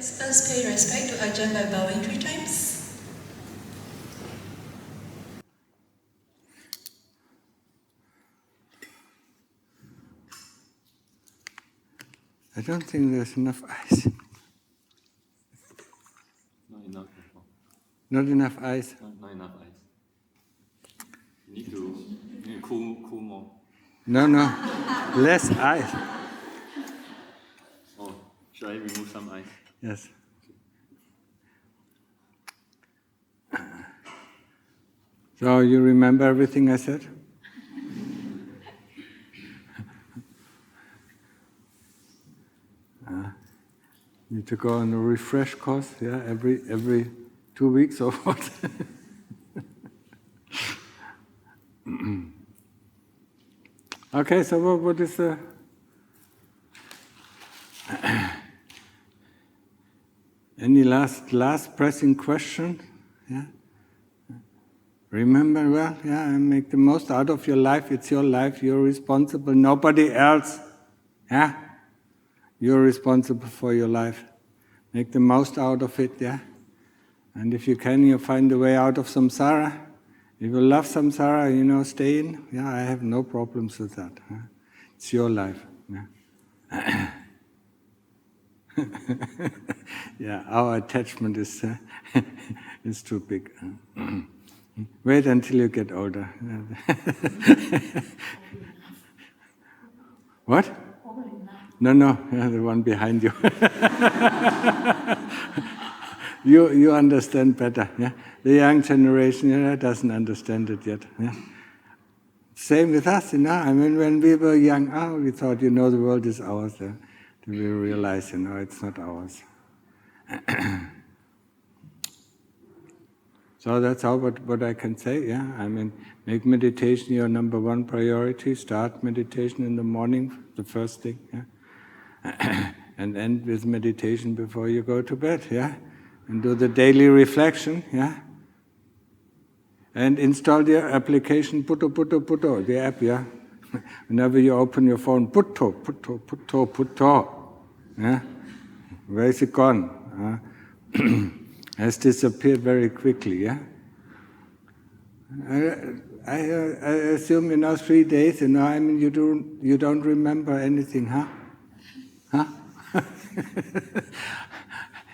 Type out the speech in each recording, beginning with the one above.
us pay respect to Ajahn by bowing 3 times. I don't think there's enough ice. Not enough. Not enough ice? Not enough ice. You need to cool more. No, less ice. Oh, should I remove some ice? Yes. So you remember everything I said? Need to go on a refresh course, yeah, every 2 weeks or what? Okay, so what is the... Any last pressing question? Yeah. Remember well, yeah, and make the most out of your life. It's your life. You're responsible. Nobody else. Yeah. You're responsible for your life. Make the most out of it, yeah? And if you can, you find a way out of samsara. If you love samsara, stay in. Yeah, I have no problems with that. Huh? It's your life. Yeah, yeah, our attachment is is too big. Wait until you get older. What? No, the one behind you. You understand better. Yeah? The young generation doesn't understand it yet. Yeah? Same with us. I mean, when we were young, we thought, the world is ours. Till we realize, it's not ours. So that's all what I can say. Yeah, I mean, make meditation your number one priority. Start meditation in the morning, the first thing. Yeah? And end with meditation before you go to bed, yeah? And do the daily reflection, yeah? And install the application Putto, the app, yeah? Whenever you open your phone, Putto, yeah? Where is it gone? Has disappeared very quickly, yeah? I assume, 3 days, I mean, you don't remember anything, huh?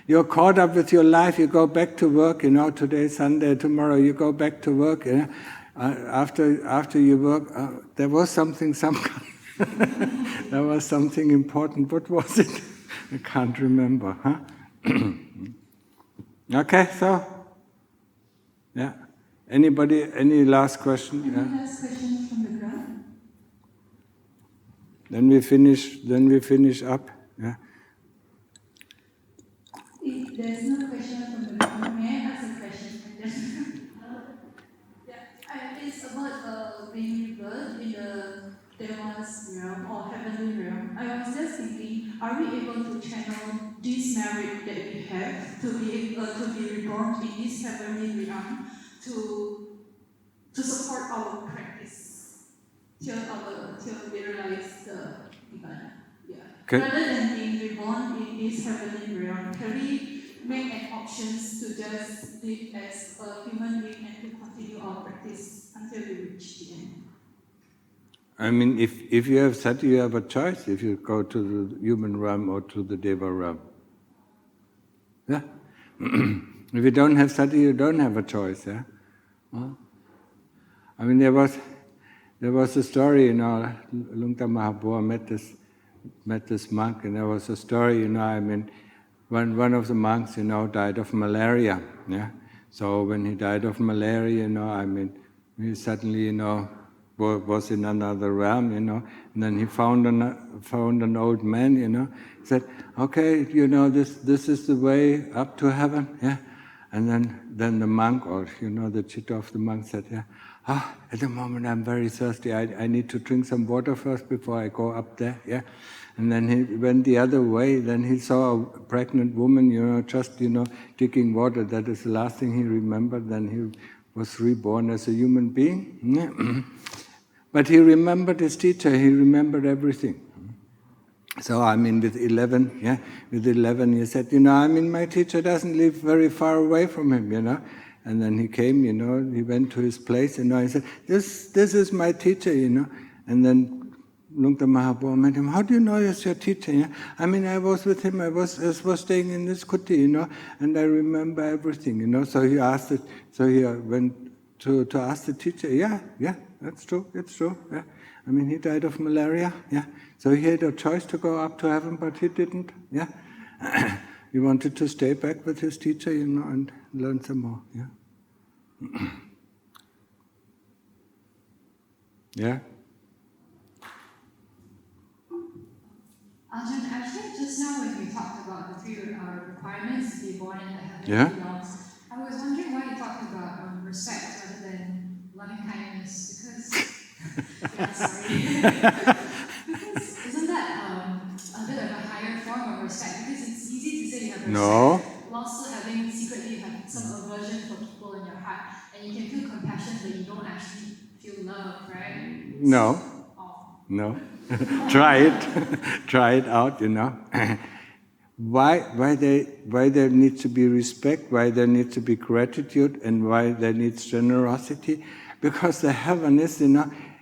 You're caught up with your life, you go back to work, today is Sunday, tomorrow you go back to work, after you work, there was something, there was something important. What was it? I can't remember, huh? Okay, so, yeah. Anybody, any last question? Any last questions from the ground? Then we finish up, yeah. If there's no question from the ground, may I ask a question? It's about being rebirth in the Dhamma's realm or heavenly realm. I was just thinking, are we able to channel this merit that we have to be reborn in this heavenly realm to support our practice till we realize the divine? Yeah. Okay. Rather than being reborn in this heavenly realm, can we make an options to just live as a human being and to continue our practice until we reach the end? I mean, if you have sati, you have a choice if you go to the human realm or to the Deva realm. Yeah? If you don't have sati, you don't have a choice, yeah? I mean, there was a story, Lungta Mahabua met this monk, and there was a story, I mean, one of the monks, died of malaria, yeah? So when he died of malaria, I mean, he suddenly, was in another realm, and then he found an old man, he said, okay, this is the way up to heaven, yeah? And then the monk, or the chitta of the monk said, yeah, at the moment I'm very thirsty, I need to drink some water first before I go up there, yeah? And then he went the other way, then he saw a pregnant woman, just, taking water. That is the last thing he remembered. Then he was reborn as a human being. Yeah. But he remembered his teacher, he remembered everything. So with 11, he said, my teacher doesn't live very far away from him, And then he came, he went to his place, he said, this is my teacher, And then Lungta Mahaprabhu met him, how do you know he's your teacher? I was with him, I was staying in this kuti, and I remember everything, So he asked it, so he went to ask the teacher, yeah, it's true, yeah. He died of malaria, yeah. So he had a choice to go up to heaven, but he didn't, yeah. He wanted to stay back with his teacher, and learn some more, yeah. Yeah? Ajahn, actually, just now when you talked about the three requirements to be born in the heavenly Yeah. realms, I was wondering why you talked about respect rather than loving kindness, because yeah, sorry. Because isn't that a bit of a higher form of respect? Because it's easy to say you have respect, No. while still having secretly you have some aversion for people in your heart, and you can feel compassion, but you don't actually feel love, right? No. Oh. No. Try it. Try it out, Why there needs to be respect, why there needs to be gratitude, and why there needs generosity? Because the heaven is,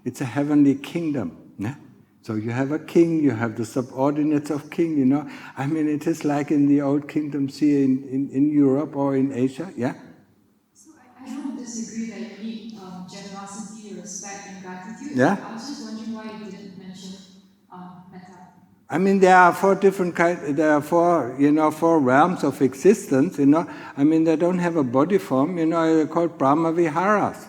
it's a heavenly kingdom. Yeah? So you have a king, you have the subordinates of king, it is like in the old kingdoms here in Europe or in Asia, yeah? So I don't disagree that you need generosity, respect, and gratitude. Yeah? I was just wondering why you didn't mention metta. There are four different there are four realms of existence, they don't have a body form, they're called Brahma Viharas.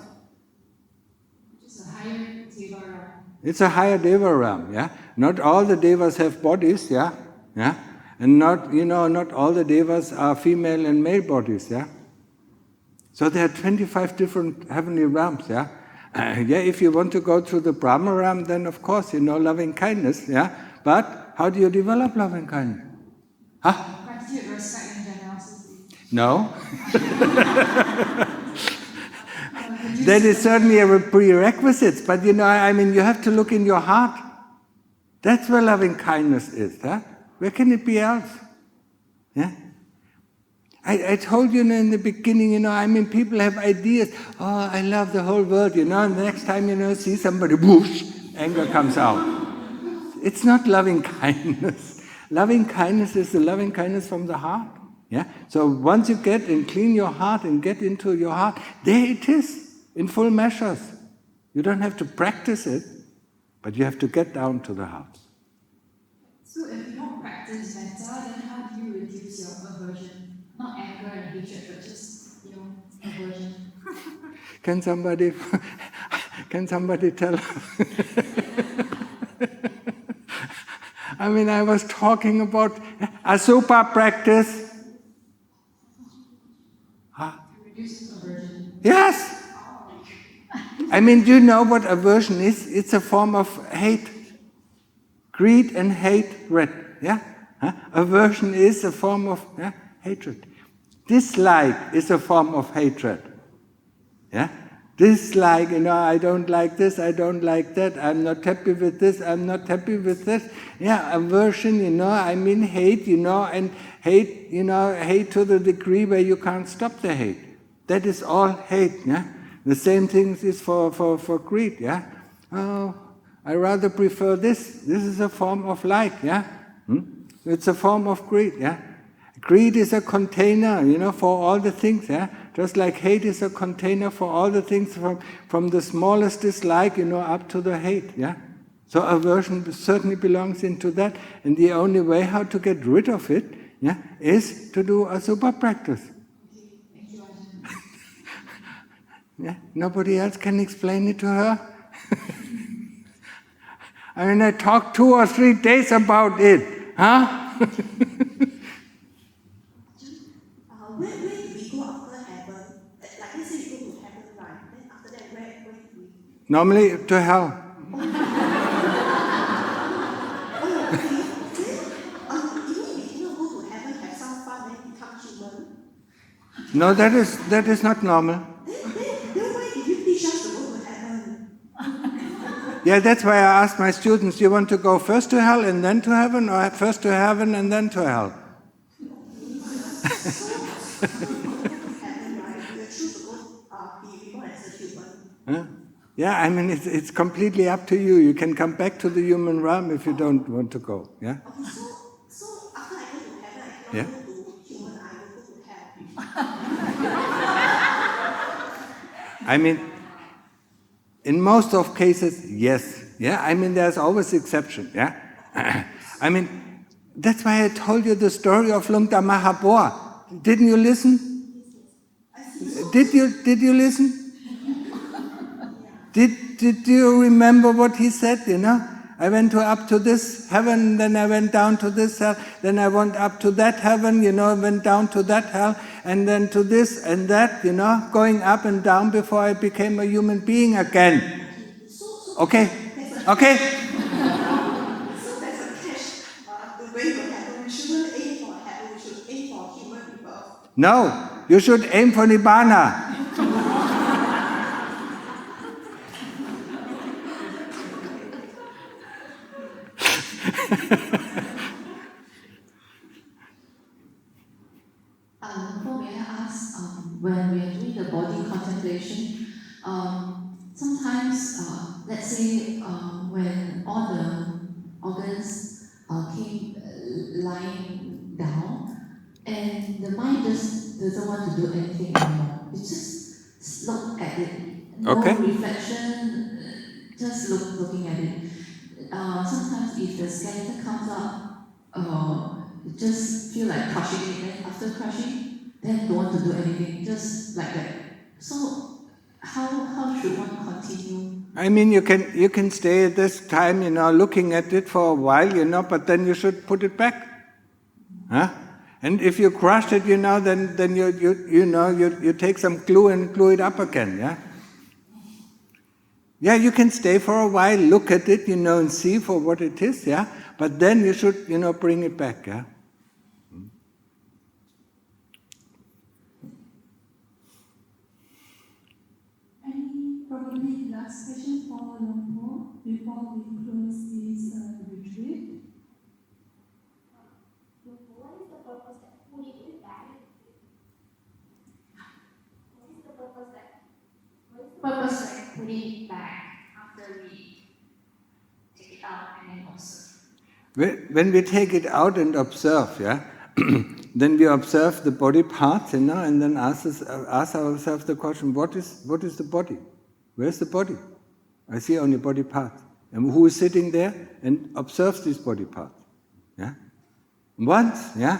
Which is a higher deva realm. It's a higher deva realm, yeah? Not all the devas have bodies, yeah? Yeah? And not all the devas are female and male bodies, yeah? So there are 25 different heavenly realms, yeah? If you want to go to the Brahma realm, then of course, loving kindness, yeah? But how do you develop loving kindness? Gratitude, respect, and generosity. No. That is certainly a prerequisite, but you have to look in your heart. That's where loving kindness is, huh? Where can it be else? Yeah? I told you in the beginning, people have ideas. Oh, I love the whole world, and the next time, see somebody, whoosh, anger comes out. It's not loving kindness. Loving kindness is the loving kindness from the heart. Yeah? So once you get and clean your heart and get into your heart, there it is, in full measures. You don't have to practice it, but you have to get down to the heart. So if you don't practice metta, then how do you reduce your aversion? Not anger and hatred, but just, aversion. Can somebody tell? I was talking about Asupa practice. To reduce aversion. Yes. Do you know what aversion is? It's a form of hate. Greed and hatred. Yeah? Aversion is a form of hatred. Dislike is a form of hatred. Yeah? Dislike, I don't like this, I don't like that, I'm not happy with this, I'm not happy with this. Yeah, aversion, hate, and hate, hate to the degree where you can't stop the hate. That is all hate, yeah? The same thing is for greed, yeah? Oh, I rather prefer this. This is a form of like, yeah? It's a form of greed, yeah? Greed is a container, for all the things, yeah? Just like hate is a container for all the things from the smallest dislike, up to the hate, yeah? So aversion certainly belongs into that, and the only way how to get rid of it, yeah, is to do Asubha practice. Okay, thank you, Ajahn. Yeah? Nobody else can explain it to her? I talked 2 or 3 days about it, huh? Where do we go after heaven? Like let's say we go to heaven, right? Then after that, where do we? Normally to hell. Even if we cannot go to heaven, have some fun, then become human. No, that is not normal. Then why did you teach us to go to heaven? Yeah, that's why I ask my students, do you want to go first to hell and then to heaven, or first to heaven and then to hell? Huh? Yeah, I mean, it's completely up to you. You can come back to the human realm if you don't want to go. Yeah? So after I go to heaven, I Yeah? cannot go to human, I will go to hell. I mean, in most of cases, yes. Yeah, I mean, there's always exception. Yeah, I mean, that's why I told you the story of Lungta Mahaboa. Didn't you listen? Did you listen? Did you remember what he said? You know, I went up to this heaven, then I went down to this hell, then I went up to that heaven, you know, went down to that hell, and then to this and that, you know, going up and down before I became a human being again. Okay? Okay? So that's a catch. The way to heaven, we shouldn't aim for heaven, we should aim for human rebirth. No, you should aim for Nibbana. May I ask, when we are doing the body contemplation, sometimes, let's say, when all the organs came lying down, and the mind just doesn't want to do anything anymore. It just look at it, no reflection, just looking at it. Sometimes if the skeleton comes up, you just feel like crushing it, then after crushing, then don't want to do anything, just like that. So how should one continue? I mean, you can stay at this time, you know, looking at it for a while, you know, but then you should put it back. Huh? And if you crush it, you know, then you take some glue and glue it up again, yeah? Yeah, you can stay for a while, look at it, you know, and see for what it is, yeah? But then you should, you know, bring it back, yeah? Any probably last question for Longpo before we close this retreat? What is the purpose that putting it back? What is the purpose that putting it back after we take it out and then observe? When we take it out and observe, yeah, then we observe the body parts, you know, and then ask ourselves the question: what is the body? Where's the body? I see only body parts. And who is sitting there and observes these body parts? Yeah, once, yeah.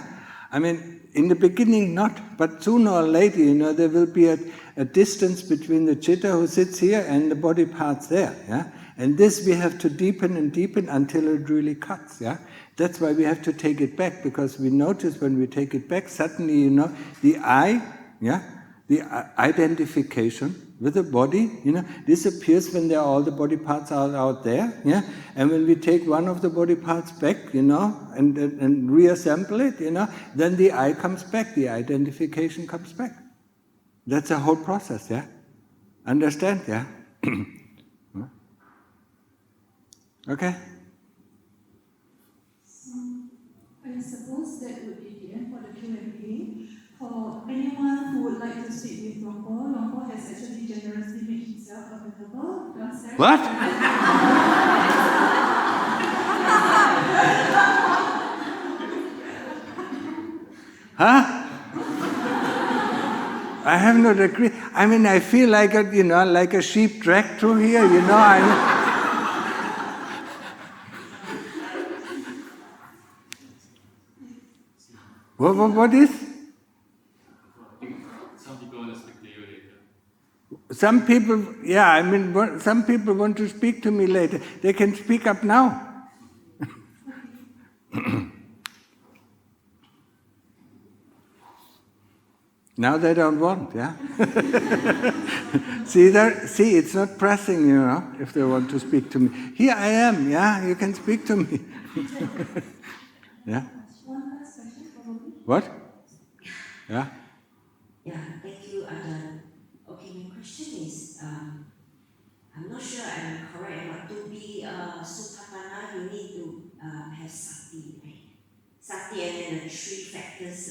I mean, in the beginning not, but sooner or later, you know, there will be a distance between the chitta who sits here and the body parts there, yeah. And this we have to deepen and deepen until it really cuts, yeah? That's why we have to take it back, because we notice when we take it back, suddenly, you know, the I, yeah, the identification with the body, you know, disappears when all the body parts are out there, yeah? And when we take one of the body parts back, you know, and reassemble it, you know, then the I comes back, the identification comes back. That's a whole process, yeah? Understand, yeah? Okay? So, I suppose that would be the end for the Q&A. For anyone who would like to speak with Longpo, Longpo has actually generously made himself available downstairs. What? Huh? I have not agreed. I mean, I feel like like a sheep dragged through here, you know. What is? Some people want to speak to you later. Some people, yeah, I mean, some people want to speak to me later. They can speak up now. Now they don't want, yeah? See, it's not pressing, you know, if they want to speak to me. Here I am, yeah, you can speak to me. Yeah? One last question, probably. What? Yeah? Yeah, thank you, Ajahn. Okay, my question is, I'm not sure I'm correct, but to be sati and then the three factors,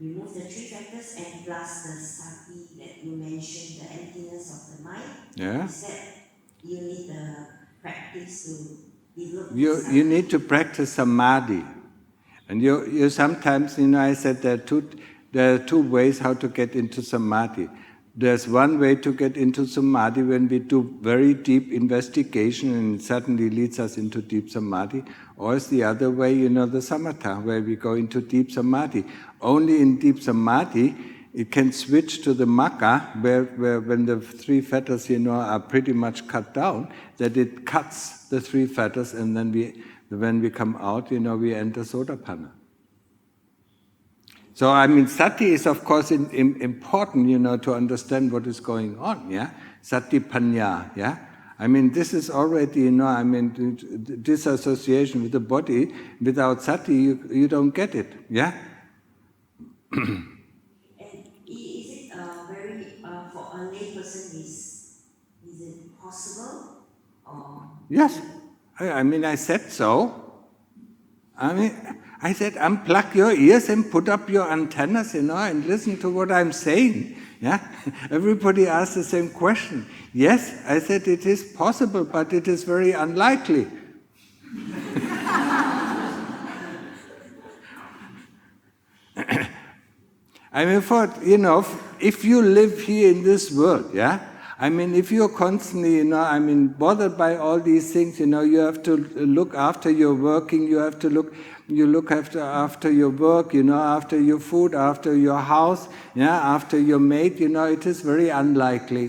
remove the three factors and plus the sati that you mentioned, the emptiness of the mind. Yeah. Is that you need the practice to develop You need to practice samadhi. And you sometimes, I said there are two ways how to get into samadhi. There's one way to get into samadhi when we do very deep investigation and it suddenly leads us into deep samadhi. Or it's the other way, the samatha, where we go into deep samadhi. Only in deep samadhi it can switch to the magga, where when the three fetters, are pretty much cut down, that it cuts the three fetters, and then when we come out, we enter sotapanna. So, sati is of course important, to understand what is going on, yeah? Sati panya, yeah? This is already, disassociation with the body. Without sati, you don't get it, yeah? And is it very, for a lay person, is it possible? Or? Yes, I said so. I said, unplug your ears and put up your antennas, and listen to what I'm saying. Yeah, everybody asks the same question. Yes, I said it is possible, but it is very unlikely. If you live here in this world, yeah. If you're constantly, bothered by all these things, you have to look after your working, you look after your work, after your food, after your house, after your mate, it is very unlikely,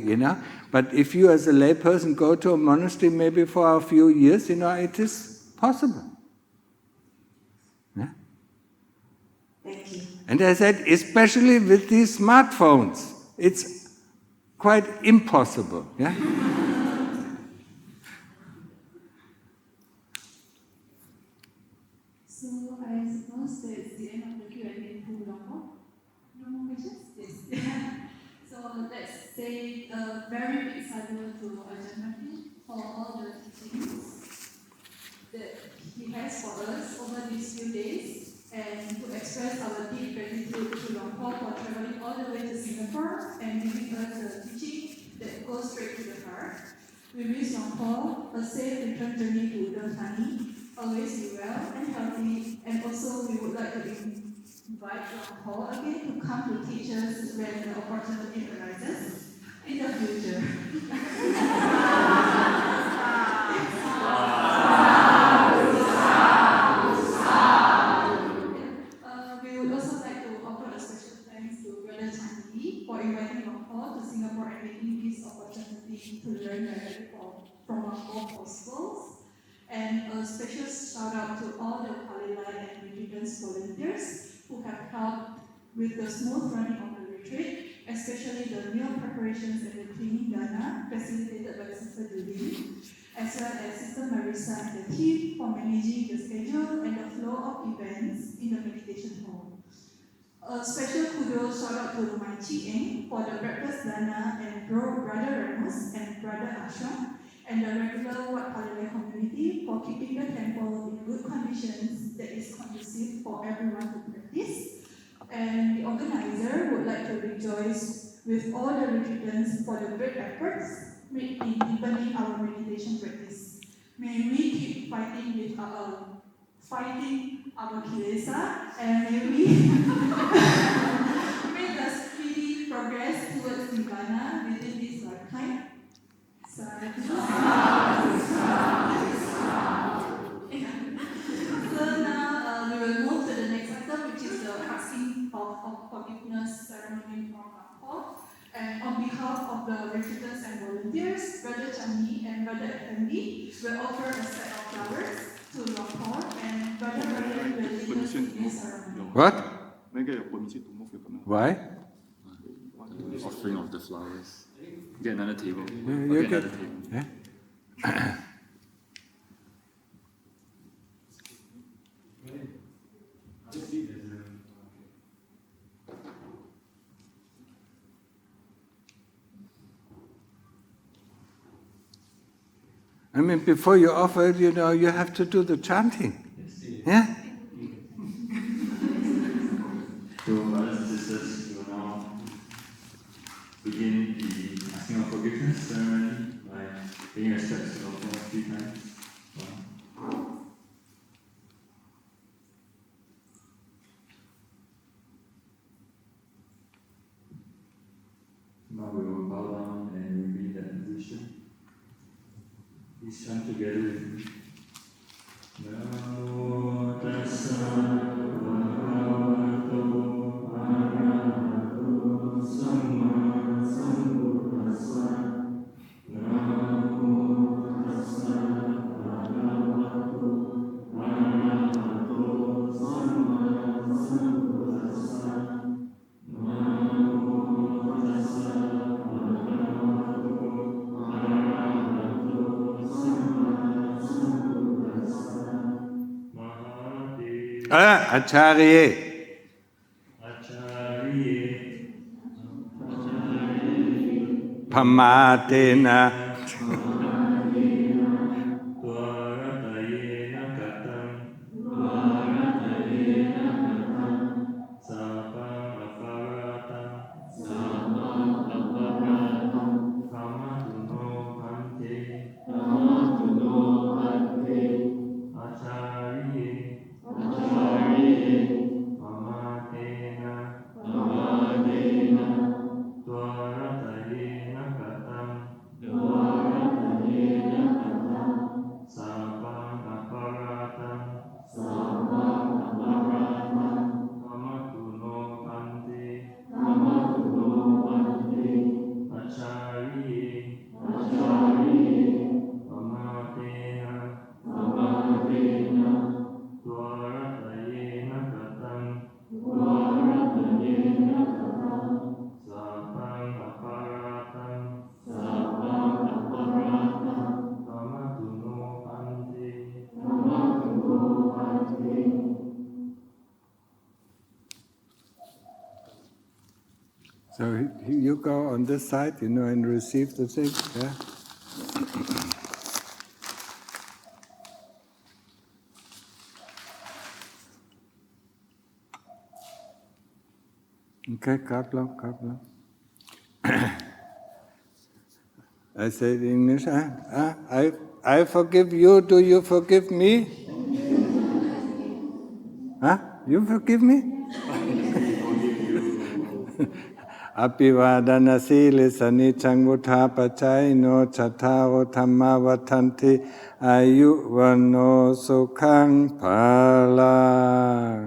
But if you as a layperson go to a monastery maybe for a few years, it is possible. Yeah? Thank you. And I said, especially with these smartphones, it's quite impossible, yeah? So I suppose that's the end of the Q&A for Dhamma. No more questions? Yes. So let's say a very big sadhu to Ajahn for all the teachings that he has for us over these few days, and to express our deep gratitude to Dhamma for traveling all the way to Singapore and giving us a teaching that goes straight to the heart. We wish Dhamma a safe return journey to Dhamma, always be well and healthy, and also we would like to invite Dhamma again to come to teach us when the opportunity arises in the future. We would also like to offer a special thanks to Brother Chandi for inviting Dhamma to Singapore and making this opportunity to learn directly from our four gospels. And a special shout out to all the Palelai and Buddhist volunteers who have helped with the smooth running of the retreat, especially the meal preparations and the cleaning dana facilitated by Sister Judy, as well as Sister Marisa and the team for managing the schedule and the flow of events in the meditation hall. A special kudos shout out to my Chi for the breakfast dana and Brother Ramos and Brother Ashram, and the regular Wat Palelai community for keeping the temple in good conditions that is conducive for everyone to practice. And the organizer would like to rejoice with all the retreatants for the great efforts made in deepening our meditation practice. May we keep fighting our kilesa, and may we make a speedy progress towards Nibbana within this lifetime. So now we will move to the next item, which is the asking of forgiveness ceremony from Paul. And on behalf of the retreatants and volunteers, Brother Chani and Brother Effendi will offer a set of flowers to Paul, and Brother Ryan will lead us in this ceremony. What? May I get your permission to move your camera? Why? Offering of the flowers. Get another table. You Get get- another table. Yeah? Before you offer it, you have to do the chanting. Yeah? Please come together. Namo tassa bhagavato arahato samma sambuddhassa. Namo tassa bhagavato arahato samma sambuddhassa. Namo tassa bhagavato arahato samma sambuddhassa. Acharye. Pamatena. So you go on this side, and receive the thing, yeah? Okay, God bless. I said in English, I forgive you, do you forgive me? You forgive me? Abhivadana silisa niccang vuttha pacayino cattaro dhamma vatanti ayuvano sukhang phalang.